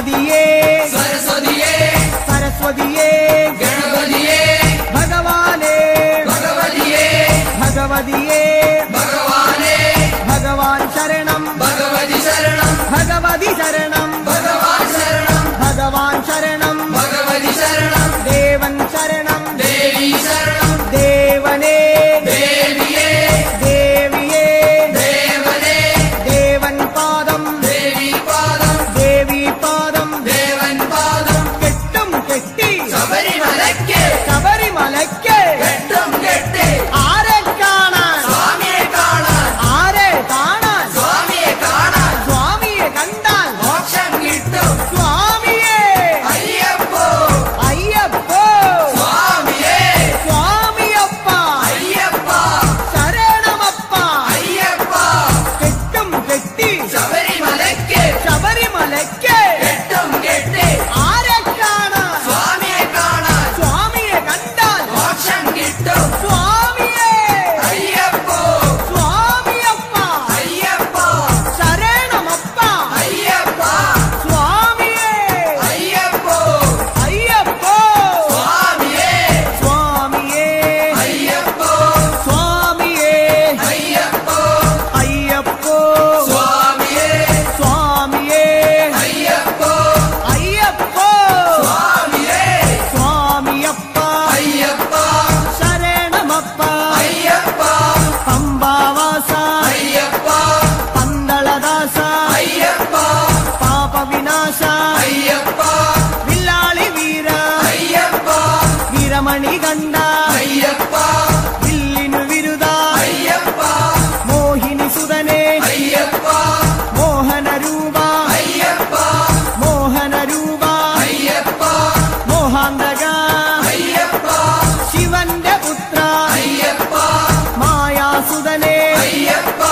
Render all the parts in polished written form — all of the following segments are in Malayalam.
ഗണപതിയേ സരസ്വതിയേ സരസ്വതിയേ ഗണപതിയേ ഭഗവാനേ ഭഗവതിയേ ഭഗവതിയേ ഭഗവാനേ ഭഗവാൻ ശരണം ഭഗവതി ശരണം ഭഗവതി ശരണം ഭഗവാൻ ശരണം ഭഗവാൻ ശരണം ഭഗവതി ശരണം ദേവൻ ശരണം ദേവി ശരണം ദേവനേ ദേവിയേ ദേവിയേ ദേവനേ ദേവൻ പാദം ദേവി പാദം ദേവി പാദം ദേവൻ പാദം കെട്ടും കെട്ടി ശബരിമലയ്ക്ക് ശബരിമലയ്ക്ക് കെട്ടും കെട്ടി ആരെ കാണാൻ സ്വാമിയെ കാണാൻ ആരെ കാണാൻ സ്വാമിയെ കാണാൻ സ്വാമിയെ കണ്ടാൽ മോക്ഷം കിട്ടും സ്വാമിയേ അയ്യപ്പോ അയ്യപ്പോ സ്വാമിയേ സ്വാമിയപ്പ അയ്യപ്പ ശരണമപ്പ അയ്യപ്പ കെട്ടും കെട്ടി ശബരിമലയ്ക്ക് ശബരിമലയ്ക്ക് കെട്ടും കെട്ടി ആരെ കാണാൻ സ്വാമിയെ കാണാൻ സ്വാമിയെ കണ്ടാൽ മോക്ഷം കിട്ടും സ്വാമിയേ അയ്യപ്പോ സ്വാമിയപ്പ അയ്യപ്പ ശരണമപ്പ അയ്യപ്പ സ്വാമിയേ അയ്യപ്പോ അയ്യപ്പോ സ്വാമിയേ സ്വാമിയേ അയ്യപ്പോ സ്വാമിയേ അയ്യപ്പോ അയ്യപ്പോ സ്വാമിയേ സ്വാമിയേ അയ്യപ്പോ അയ്യപ്പോ സ്വാമിയേ സ്വാമിയപ്പ അയ്യപ്പ ശരണമപ്പ അയ്യപ്പ പമ്പാവാസ അയ്യപ്പ പന്തളദാസ അയ്യപ്പ പാപവിനാശ അയ്യപ്പ വില്ലാളി വീര അയ്യപ്പ വീരമണി കണ്ട അയ്യപ്പ വില്ലിനു വിരുദ അയ്യപ്പ മോഹിനി സുതനെ അയ്യപ്പ മോഹനരൂപ അയ്യപ്പ മോഹനരൂപ അയ്യപ്പ മോഹാന്തക അയ്യപ്പ ശിവന്റെ പുത്ര അയ്യപ്പ മായാസുതനെ അയ്യപ്പ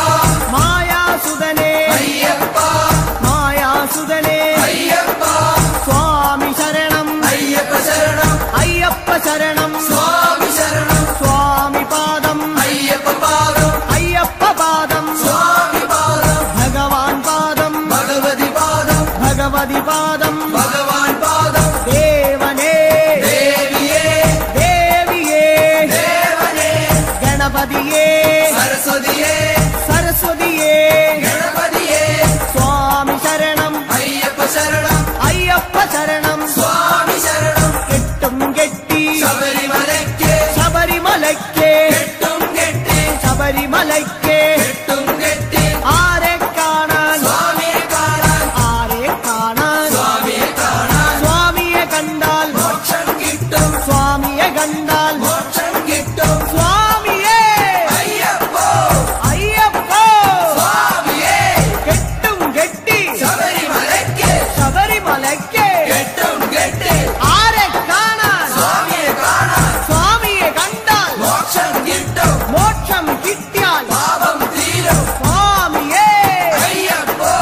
മായാസുതനെ അയ്യപ്പ മായാസുതനെ അയ്യപ്പ സ്വാമി ശരണം അയ്യപ്പ ശരണം അയ്യപ്പ ശരണം സ്വാമി ശരണം സ്വാമി പാദം അയ്യപ്പ പാദം അയ്യപ്പ പാദം സ്വാമി പാദം ഭഗവാൻ പാദം ഭഗവതി പാദം ഭഗവതി പാദം ഭഗവാൻ പാദം ദേവനേ ദേവിയേ ദേവിയേ ദേവനേ ഗണപതിയേ സരസ്വതിയേ സരസ്വതിയേ ഗണപതിയേ സ്വാമി ശരണം അയ്യപ്പ ശരണം അയ്യപ്പ ശരണം സ്വാമി ശരണം കെട്ടും കെട്ടി ശബരിമലയ്ക്ക് ശബരിമലയ്ക്ക് കെട്ടും കെട്ടി ശബരിമലയ്ക്ക് കെട്ടും കെട്ടി ആരെ കാണാൻ സ്വാമിയെ കാണാൻ ആരെ കാണാൻ സ്വാമിയെ കാണാൻ സ്വാമിയെ കണ്ടാൽ മോക്ഷം കിട്ടും സ്വാമിയെ കണ്ടാൽ മോക്ഷം കിട്ടും സ്വാമിയേ അയ്യപ്പോ അയ്യപ്പോ സ്വാമിയേ കെട്ടും കെട്ടി ശബരിമലയ്ക്ക് ശബരിമലയ്ക്ക് കെട്ടും കെട്ടി ആരെ കാണാൻ സ്വാമിയെ കാണാൻ സ്വാമിയെ കണ്ടാൽ മോക്ഷം കിട്ടും മോക്ഷം കിട്ടിയാൽ പാപം തീരും സ്വാമിയേ അയ്യപ്പോ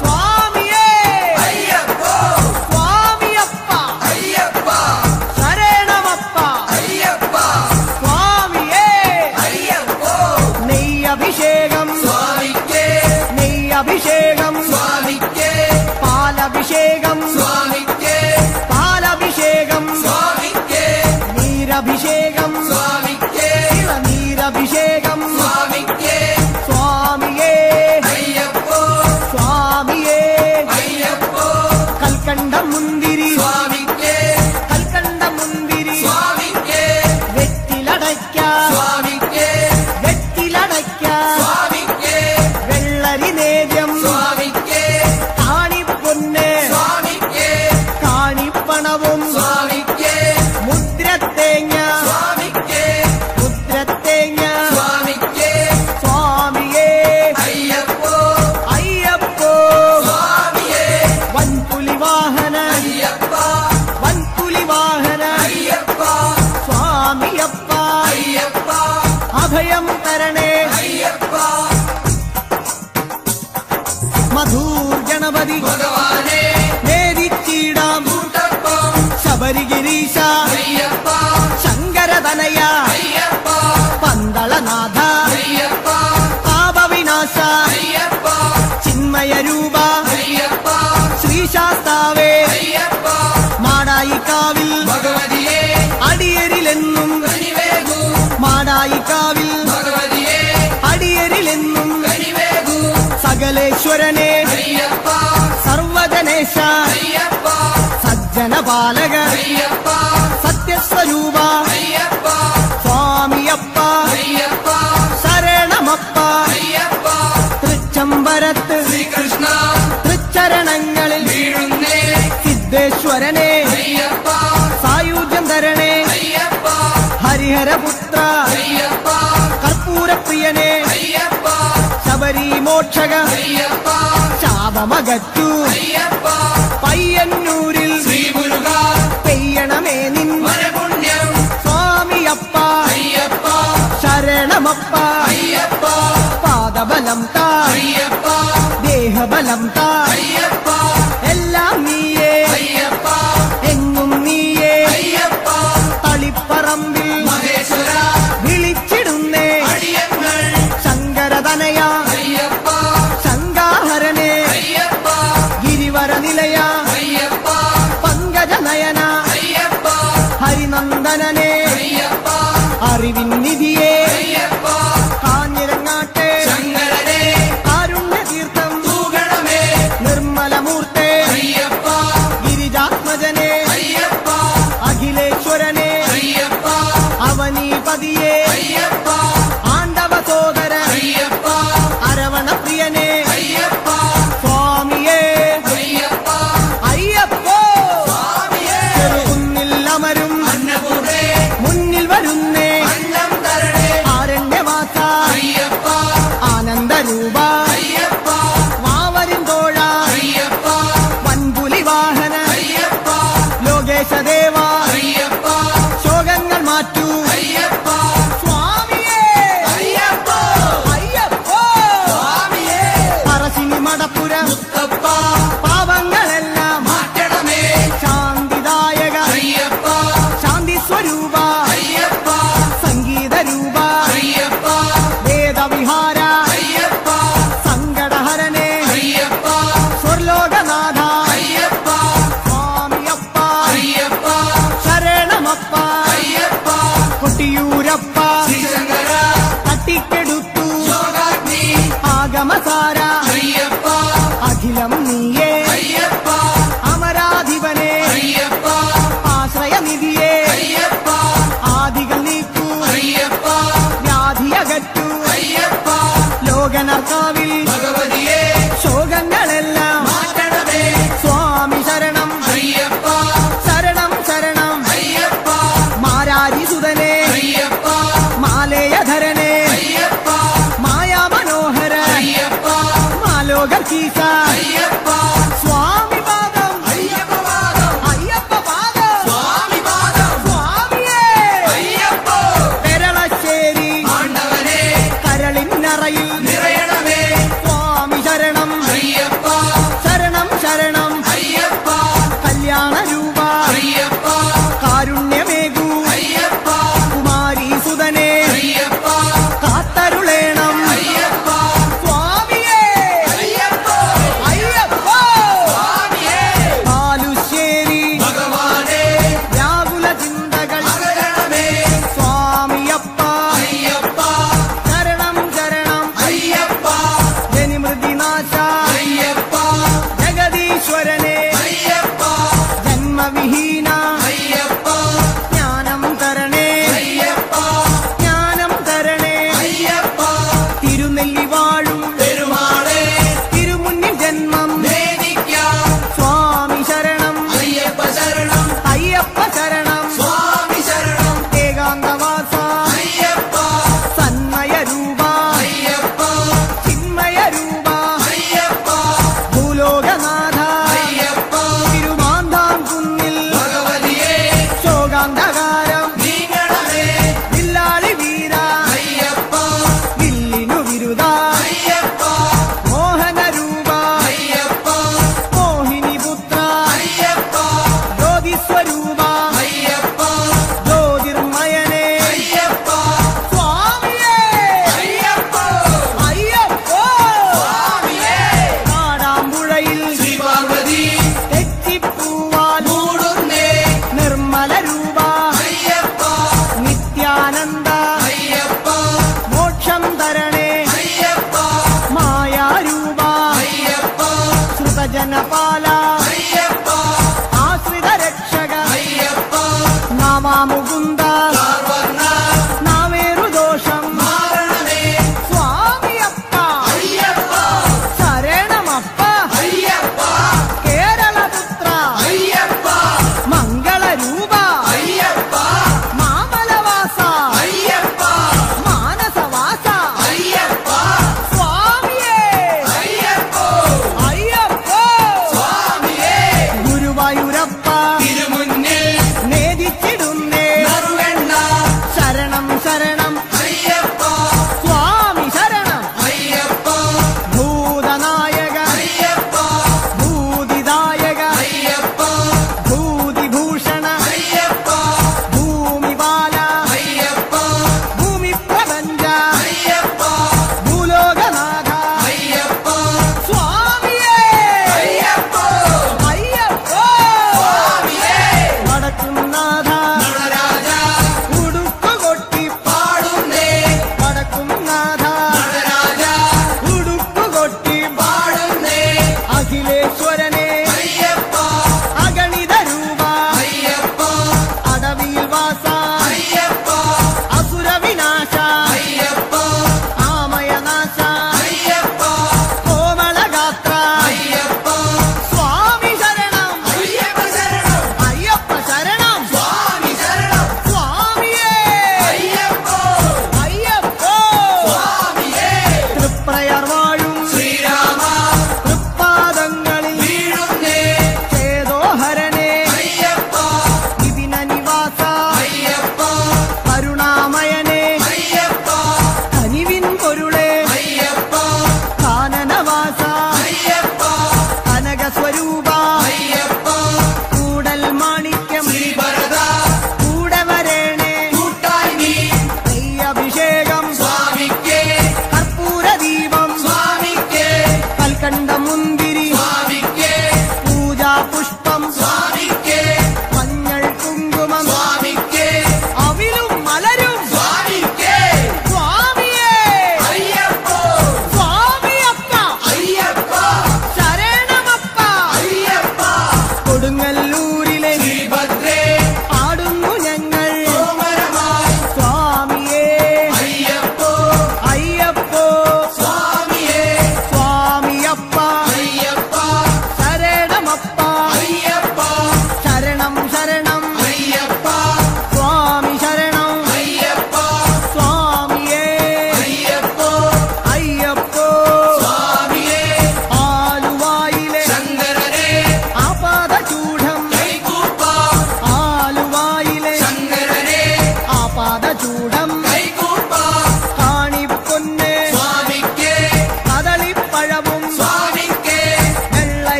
സ്വാമിയേ അയ്യപ്പോ സ്വാമിയപ്പ അയ്യപ്പ ശരണമപ്പ അയ്യപ്പ സ്വാമിയേ അയ്യപ്പോ നെയ്യഭിഷേകം സ്വാമിക്ക് നെയ്യഭിഷേകം സ്വാമിക്ക് പാലഭിഷേകം സ്വാമിക്ക് പാലഭിഷേകം സ്വാമിക്ക് നീരഭിഷേകം സ്വാമിക്ക് നീരഭിഷേകം സ്വാമിക്ക് സ്വാമിയേ അയ്യപ്പോ സ്വാമിയേ അയ്യപ്പോ കൽക്കണ്ട മുന്തിരി സ്വാമിക്ക് കൽക്കണ്ട മുന്തിരി സ്വാമിക്ക് വെറ്റിലടയ്ക്ക സ്വാമിക്ക് വെറ്റിലടയ്ക്ക സ്വാമിക്ക് വെള്ളരി നേദ്യം സ്വാമിക്ക് കാണിപ്പൊന്ന് സ്വാമിക്ക് കാണിപ്പണവും സ്വാമിക്ക് മുദ്രത്തേങ്ങ സ്വാമിക്ക് മുദ്രത്തേങ്ങ സ്വാമിക്ക് സ്വാമിയേ അയ്യപ്പോ അയ്യപ്പോ സ്വാമിയേ വൻപുലി വാഹന അയ്യപ്പ വൻപുലി വാഹന അയ്യപ്പ സ്വാമിയപ്പ അയ്യപ്പ അഭയം തരണേ അയ്യപ്പ മധൂർ ഗണപതി ഭഗവാനേ നേരിച്ചിടാം കൂട്ടപ്പം ശബരിഗിരീശ അയ്യപ്പ ശങ്കരതനയ അയ്യപ്പ പന്തളനാഥ അയ്യപ്പ പാപവിനാശ അയ്യപ്പ ചിന്മയ രൂപ അയ്യപ്പ ശ്രീശാസ്താവേ സജ്ജനപാലക അയ്യപ്പ സത്യസ്വരൂപ അയ്യപ്പ സ്വാമിയപ്പ അയ്യപ്പ ശരണമപ്പ അയ്യപ്പ തൃച്ചംബരത്ത് ശ്രീകൃഷ്ണ തൃച്ചരണങ്ങളിൽ വീഴുന്നേ സിദ്ധേശ്വരനെ അയ്യപ്പ സായുജ്യം തരണേ അയ്യപ്പ ഹരിഹരപുത്ര അയ്യപ്പ കർപ്പൂരപ്രിയനെ അയ്യപ്പ ശബരി മോക്ഷക അയ്യപ്പ ശാപമകറ്റു അയ്യപ്പ പയ്യന്നൂരിൽ ശ്രീമുരുക പെയ്യണമേ നിൻ വരപുണ്യം സ്വാമിയപ്പ അയ്യപ്പ ശരണമപ്പ അയ്യപ്പ പാദബലം താ അയ്യപ്പ ദേഹബലം താ അയ്യപ്പ എല്ലാം നീയേ അയ്യപ്പ എങ്ങും നീയേ അയ്യപ്പ തളിപ്പറമ്പിൽ മഹേശ്വര വിളിച്ചിടുന്നേ അടിയങ്ങൾ ശങ്കരതനയ അയ്യപ്പ ശങ്കാഹരനെ അയ്യപ്പ ഗിരിവര നിലയ അയ്യപ്പ പങ്കജനയന അയ്യപ്പ ഹരിനന്ദനനെ അയ്യപ്പ അറിവിൻ നിധിയെ അയ്യപ്പ കാഞ്ഞിരങ്ങാട്ടെ ശങ്കരനെ കാരുണ്യതീർത്ഥം തൂകണമേ നിർമ്മലമൂർത്തെ അയ്യപ്പ ഗിരിജാത്മജനെ അയ്യപ്പ അഖിലേശ്വരനെ അയ്യപ്പ അവനീപതിയെ അയ്യപ്പ ആണ്ടവ സോദര അയ്യപ്പ അരവണപ്രിയനെ അയ്യപ്പ സ്വാമിയേ അയ്യപ്പ അയ്യപ്പോ സ്വാമിയേ ചെറുകുന്നിൽ അമരും അന്നപൂർണേ മുന്നിൽ വരുന്നേ അന്നം തരണേ ആരണ്യവാസ അയ്യപ്പ ആനന്ദരൂപ അയ്യപ്പ വാവരിന്തോഴ അയ്യപ്പ വൻപുലി വാഹന അയ്യപ്പ ലോകേശദേവ അയ്യപ്പ ശോകങ്ങൾ മാറ്റൂ അയ്യപ്പ സ്വാമിയേ അയ്യപ്പ അയ്യപ്പോ സ്വാമിയേ പറശ്ശിനി മടപ്പുരം മുത്തപ്പ പാവങ്ങളെല്ലാം മാറ്റണമേ ശാന്തിദായക അയ്യപ്പ ശാന്തി സ്വരൂപ അയ്യപ്പ സംഗീതരൂപ അയ്യപ്പ വേദവിഹാര അയ്യപ്പ സങ്കടഹരനെ അയ്യപ്പ സ്വർലോകനാഥ അയ്യപ്പ സ്വാമിയപ്പ അയ്യപ്പ ശരണമപ്പ അയ്യപ്പ കൊട്ടിയൂരപ്പ ശ്രീശങ്കര തട്ടിക്കെടുത്തു യോഗാഗ്നി ആഗമസാര അയ്യപ്പ അഖിലം നീയേ അയ്യപ്പ അമരാധിപനെ അയ്യപ്പ ആശ്രയനിധിയെ അയ്യപ്പ ആദികൾ നീക്കൂ അയ്യപ്പ വ്യാധിയകറ്റു അയ്യപ്പ ലോകനർക്കാവിൽ ഭഗവതിയെ ശോകങ്ങളെല്ലാം മാറ്റണമേ സ്വാമി ശരണം അയ്യപ്പ ശരണം ശരണം അയ്യപ്പ മാരാരിസുതനെ അയ്യപ്പ മാലേയധരനെ അയ്യപ്പ മായാമനോഹര അയ്യപ്പ മാലോകീസ അയ്യപ്പ സ്വാമി പാദം അയ്യപ്പ പാദം അയ്യപ്പ പാദം സ്വാമി പാദം സ്വാമിയേ അയ്യപ്പ പെരളശ്ശേരി ആണ്ടവനെ കരളിന്നറയിൽ നിറയണമേ സ്വാമി ശരണം അയ്യപ്പ ശരണം ശരണം അയ്യപ്പ കല്യാണരൂപ അയ്യപ്പ കാരുണ്യമേകൂ അയ്യപ്പ കുമാരീസുതനെ അയ്യപ്പ കാത്തരുളേണം അയ്യപ്പ സ്വാമിയേ അയ്യപ്പ അയ്യപ്പോ സ്വാമിയേ ബാലുശ്ശേരി ഭഗവാനെ വ്യാകുല ചിന്തകൾ അകരണമേ സ്വാമിയപ്പ അയ്യപ്പ ശരണം ശരണം അയ്യപ്പ ജനിമൃതിനാശ അയ്യപ്പ ജഗദീശ്വരനെ അയ്യപ്പ ജന്മവിഹീന അയ്യപ്പ ജ്ഞാനം തരണേ അയ്യപ്പ ജ്ഞാനം തരണേ അയ്യപ്പ തിരുനെല്ലി വാഴും പെരുമാളെ തിരുമുന്നിൽ ജന്മം വേദിക്കാം സ്വാമി ശരണം അയ്യപ്പ ശരണം അയ്യപ്പ ശരണം സ്വാമി ശരണം ഏകാന്തവാസ അയ്യപ്പ സന്മയരൂപ അയ്യപ്പ ചിന്മയരൂപ അയ്യപ്പ ഭൂലോകനാഥ അയ്യപ്പ തിരുമാന്താം കുന്നിൽ ഭഗവതിയെ ശോകാന്ധകാരം നീങ്ങണമേ വില്ലാളി വീര അയ്യപ്പ വില്ലിനു വിരുദ അയ്യപ്പ മോഹനരൂപ അയ്യപ്പ മോഹിനി പുത്ര അയ്യപ്പ ജ്യോതിസ്വരൂപ അയ്യപ്പ ജ്യോതിർമയനെ അയ്യപ്പ സ്വാമിയേ അയ്യപ്പ അയ്യപ്പോ സ്വാമിയേ കാടാമ്പുഴയിൽ ശ്രീപാർവതി തെച്ചിപ്പൂവാൽ മൂടുന്നേ നിർമ്മലരൂപ അയ്യപ്പ നിത്യാനന്ദ അയ്യപ്പ മോക്ഷം തരണേ അയ്യപ്പ മായാരൂപ അയ്യപ്പ ശ്രുതജനപാല അയ്യപ്പ ആശ്രിതരക്ഷ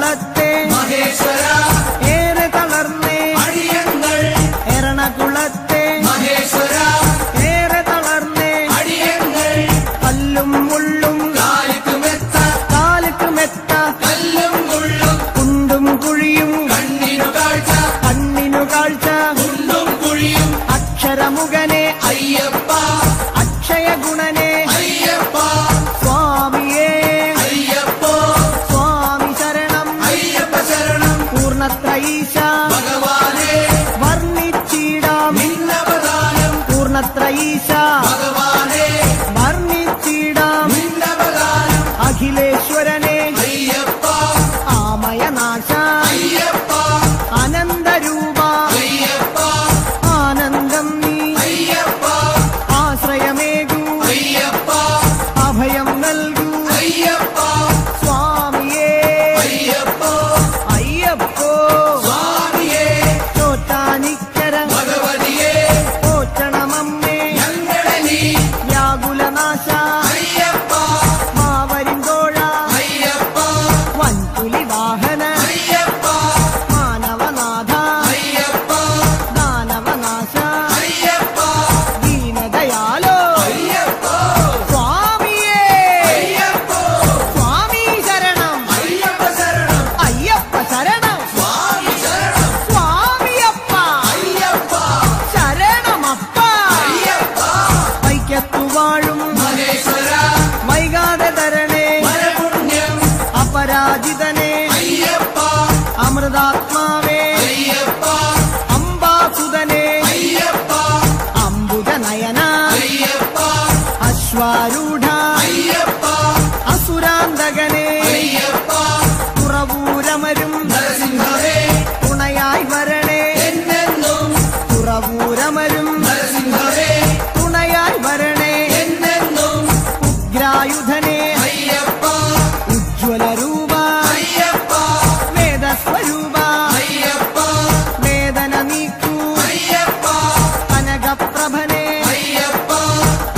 എറണകുളത്തെ മഹേശ്വര ഏറെ തളർന്നേ അടിയങ്ങൾ എറണകുളത്തെ മഹേശ്വര ഏറെ തളർന്നേ അടിയങ്ങൾ കല്ലും മുള്ളും കാലിക്ക് മെത്ത കല്ലും മുള്ളും കുണ്ടും കുഴിയും കണ്ണിനു കാഴ്ച കുണ്ടും കുഴിയും അക്ഷരമുഖനെ അയ്യപ്പ അക്ഷയ ഗുണനെ അയ്യപ്പ സ്വാമിയേ അയ്യപ്പോ സ്വാമി ശരണം അയ്യപ്പ ശരണം പൂർണ്ണത്രയീശ ഭഗവാനെ വർണ്ണിച്ചിടാം നിന്നവദാനം പൂർണ്ണത്രയീശ ഭഗവാനെ വർണ്ണിച്ചിടാം നിന്നവദാനം അഖിലേശ്വരനെ അയ്യപ്പ ആമയനാശ അയ്യപ്പ അനന്തരൂപ അയ്യപ്പ ആനന്ദം നീ അയ്യപ്പ ആശ്രയമേകൂ അയ്യപ്പ അഭയം നൽകൂ അയ്യപ്പ സ്വാമിയേ അയ്യപ്പോ അയ്യപ്പോ സ്വാമിയേ ചോറ്റാനിക്കര ഭഗവതിയെ പോറ്റണമമ്മേ ഞങ്ങളെ നീ വ്യാകുലനാശ അയ്യപ്പ മാവരിന്തോഴ അയ്യപ്പ വൻപുലി വാഹന അയ്യപ്പ മാനവനാഥ അയ്യപ്പ ദാനവനാശ അയ്യപ്പ ദീനദയാലോ അയ്യപ്പ സ്വാമിയേ അയ്യപ്പോ സ്വാമി ശരണം അയ്യപ്പ ശരണം അയ്യപ്പ ശരണം സ്വാമി ശരണം സ്വാമിയപ്പ അയ്യപ്പ ശരണമപ്പ അയ്യപ്പ വൈക്കത്തു വാഴും മഹേശ്വര വൈകാതെ തരണേ വരപുണ്യം അപരാജിതനെ അയ്യപ്പ അമൃതാത്മാവേ അയ്യപ്പ അംബാസുതനെ അയ്യപ്പ അംബുജനയന അയ്യപ്പ അശ്വാരൂഢ അയ്യപ്പ അസുരാന്തകനെ അയ്യപ്പ തുറവൂരമരും നരസിംഹവേ തുണയായി വരണേ എന്നെന്നും തുറവൂരമരും നരസിംഹവേ തുണയായി വരണേ എന്നെന്നും ഉഗ്രായുധനെ അയ്യപ്പ ഉജ്ജ്വലരൂപ അയ്യപ്പ വേദസ്വരൂപ അയ്യപ്പ വേദന നീക്കൂ അയ്യപ്പ കനകപ്രഭനെ അയ്യപ്പ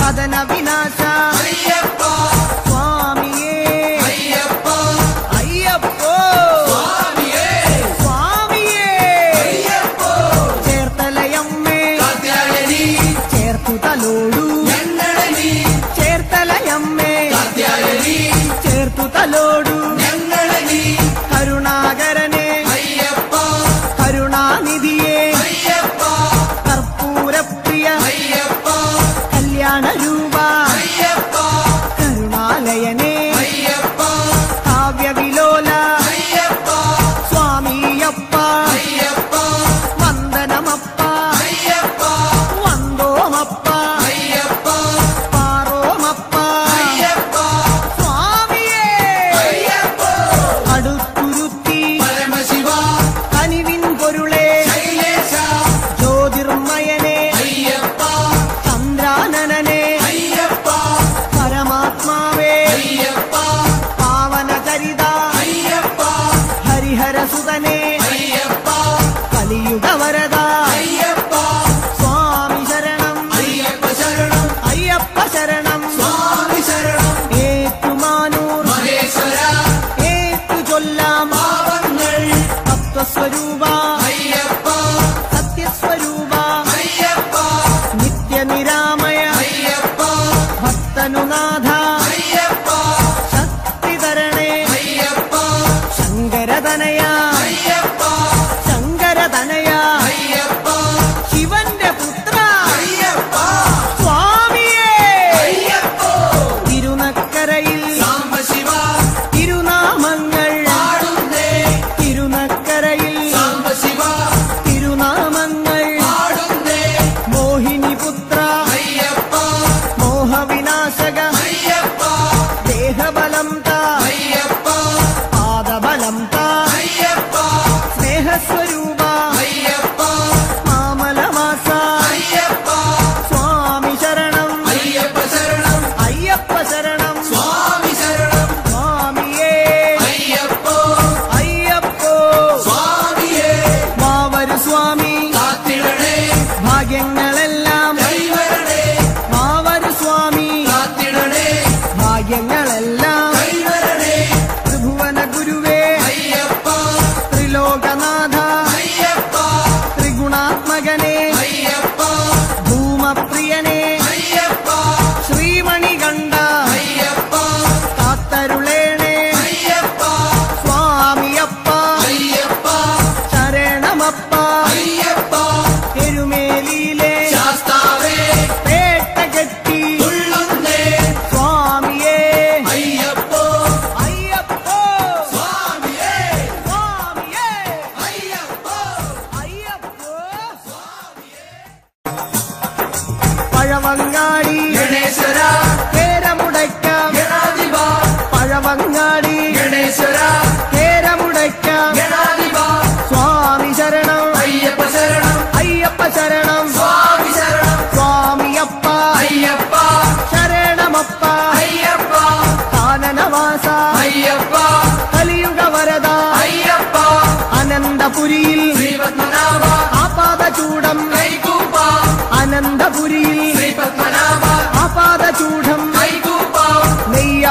കഥന വിനാശ അയ്യപ്പ സ്വാമിയേ അയ്യപ്പ അയ്യപ്പോ സ്വാമിയേ സ്വാമിയേ അയ്യപ്പോ ചേർത്തലയമ്മേ കാത്യായനി ചേർത്തു തലോടൂ ഞങ്ങളെ നീ ചേർത്തലയമ്മേ കാത്യായനി ചേർത്തു തലോടൂ ഞങ്ങളെ നീ കരുണാകരനെ അയ്യപ്പ കരുണാനിധിയെ അയ്യപ്പ കർപ്പൂരപ്രിയ അയ്യപ്പ കല്യാണരൂപ അയ്യപ്പ കരുണാലയനെ അയ്യപ്പ കാവ്യവിലോല അയ്യപ്പ സ്വാമിയപ്പ അയ്യപ്പ വന്ദനമപ്പ അയ്യപ്പ വന്ദോമപ്പ അയ്യപ്പ പാറോമപ്പ അയ്യപ്പ സ്വാമിയേ അയ്യപ്പ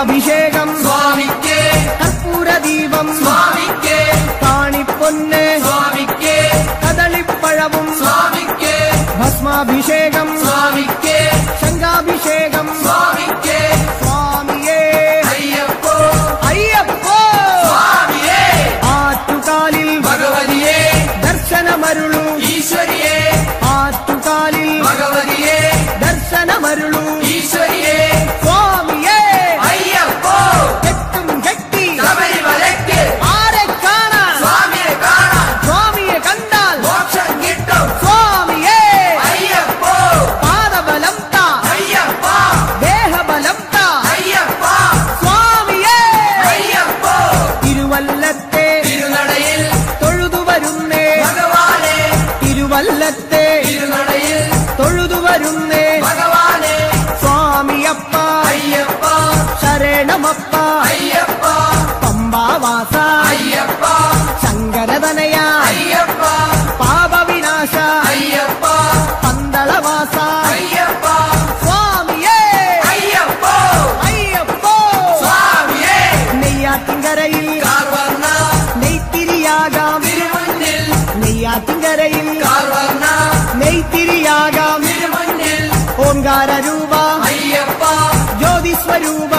നെയ്യഭിഷേകം സ്വാമിക്ക് കർപ്പൂരദീപം സ്വാമിക്ക് കാണിപ്പൊന്ന് സ്വാമിക്ക് കദളിപ്പഴവും സ്വാമിക്ക് ഭസ്മാഭിഷേകം സ്വാമിക്ക് ശംഖാഭിഷേകം സ്വാമിക്ക് സ്വാമിയേ അയ്യപ്പോ അയ്യപ്പോ സ്വാമിയേ ആറ്റുകാലിൽ ഭഗവതിയെ ദർശനമരുളൂ ഈശ്വരിയെ ആറ്റുകാലിൽ ഭഗവതിയെ ദർശനമരുളൂ ഈശ്വരിയെ സ്വാമിയേ അയ്യപ്പോ കെട്ടും കെട്ടി ശബരിമലയ്ക്ക് ആരെ കാണാൻ സ്വാമിയെ കാണാൻ സ്വാമിയെ കണ്ടാൽ മോക്ഷം കിട്ടും സ്വാമിയേ അയ്യപ്പോ പാദബലം താ അയ്യപ്പ ദേഹബലം താ അയ്യപ്പ സ്വാമിയേ അയ്യപ്പോ തിരുവല്ലത്തെ തിരുനടയിൽ തൊഴുതുവരുന്നേ ഭഗവാനെ തിരുവല്ലത്തെ തിരുനടയിൽ തൊഴുതുവരുന്നേ ഭഗവാനെ സ്വാമിയപ്പ അയ്യപ്പ ശരണമപ്പ അയ്യപ്പ പമ്പാവാസ അയ്യപ്പ ശങ്കരതനയ അയ്യപ്പ പാപവിനാശ അയ്യപ്പ പന്തളവാസ അയ്യപ്പ സ്വാമിയേ അയ്യപ്പോ അയ്യപ്പോ സ്വാമിയേ നെയ്യാറ്റിൻകരയിൽ കാർവർണ്ണ നെയ്ത്തിരിയാകാം തിരുമുന്നിൽ നെയ്യാറ്റിൻകരയിൽ കാർവർണ്ണ നെയ്ത്തിരിയാകാം തിരുമുന്നിൽ ഓംകാര രൂപ അയ്യപ്പ ജ്യോതിസ്വരൂപ